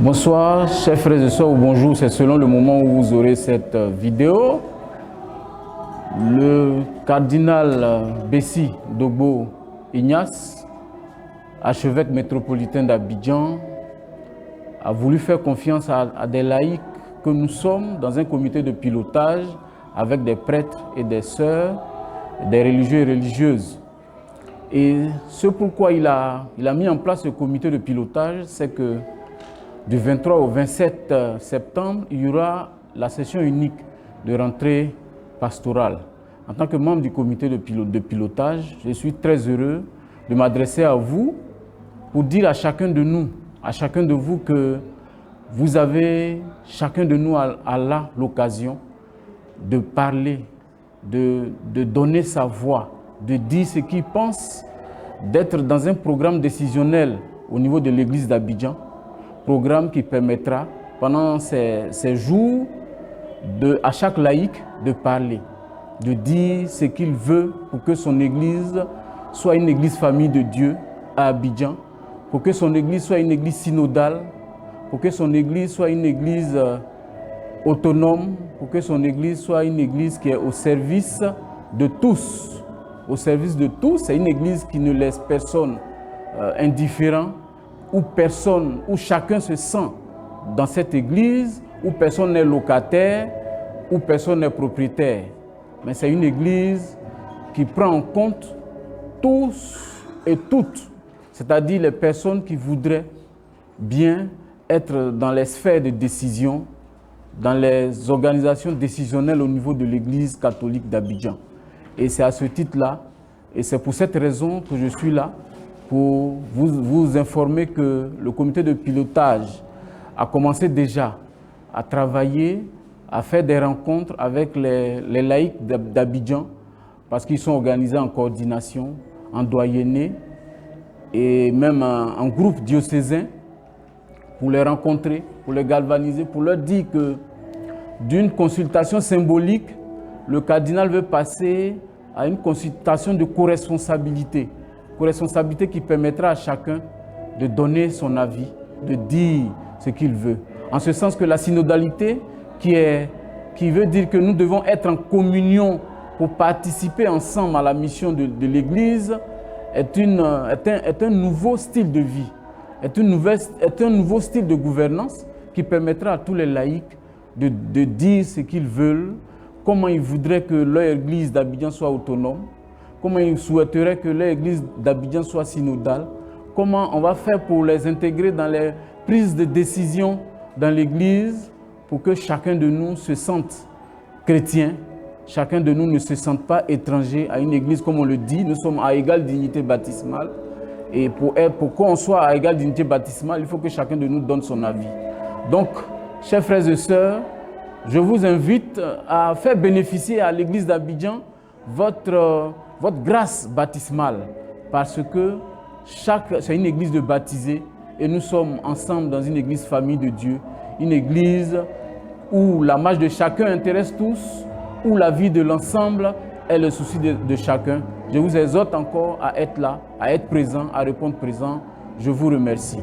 Bonsoir, chers frères et sœurs, ou bonjour, c'est selon le moment où vous aurez cette vidéo. Le cardinal Bessi Dogbo Ignace, archevêque métropolitain d'Abidjan, a voulu faire confiance à des laïcs que nous sommes dans un comité de pilotage avec des prêtres et des sœurs, des religieux et religieuses. Et ce pourquoi il a mis en place ce comité de pilotage, c'est que du 23 au 27 septembre, il y aura la session unique de rentrée pastorale. En tant que membre du comité de pilotage, je suis très heureux de m'adresser à vous pour dire à chacun de nous, à chacun de vous que vous avez, chacun de nous a là l'occasion de parler, de donner sa voix, de dire ce qu'il pense, d'être dans un programme décisionnel au niveau de l'église d'Abidjan, programme qui permettra pendant ces jours à chaque laïc de parler, de dire ce qu'il veut pour que son église soit une église famille de Dieu à Abidjan, pour que son église soit une église synodale, pour que son église soit une église autonome, pour que son église soit une église qui est au service de tous. Au service de tous, c'est une église qui ne laisse personne indifférent, où chacun se sent dans cette église, où personne n'est locataire, où personne n'est propriétaire. Mais c'est une église qui prend en compte tous et toutes, c'est-à-dire les personnes qui voudraient bien être dans les sphères de décision, dans les organisations décisionnelles au niveau de l'église catholique d'Abidjan. Et c'est à ce titre-là, et c'est pour cette raison que je suis là, pour vous informer que le comité de pilotage a commencé déjà à travailler, à faire des rencontres avec les laïcs d'Abidjan, parce qu'ils sont organisés en coordination, en doyenné, et même en groupe diocésain, pour les rencontrer, pour les galvaniser, pour leur dire que d'une consultation symbolique, le cardinal veut passer à une consultation de co-responsabilité qui permettra à chacun de donner son avis, de dire ce qu'il veut. En ce sens que la synodalité, qui veut dire que nous devons être en communion pour participer ensemble à la mission de l'Église, est un nouveau style de vie, est un nouveau style de gouvernance qui permettra à tous les laïcs de dire ce qu'ils veulent, comment ils voudraient que leur Église d'Abidjan soit autonome, comment ils souhaiteraient que l'église d'Abidjan soit synodale, comment on va faire pour les intégrer dans les prises de décision dans l'église pour que chacun de nous se sente chrétien, chacun de nous ne se sente pas étranger à une église, comme on le dit, nous sommes à égale dignité baptismale. Et pour qu'on soit à égale dignité baptismale, il faut que chacun de nous donne son avis. Donc, chers frères et sœurs, je vous invite à faire bénéficier à l'église d'Abidjan votre grâce baptismale, parce que c'est une église de baptisés et nous sommes ensemble dans une église famille de Dieu, une église où la marche de chacun intéresse tous, où la vie de l'ensemble est le souci de chacun. Je vous exhorte encore à être là, à être présent, à répondre présent. Je vous remercie.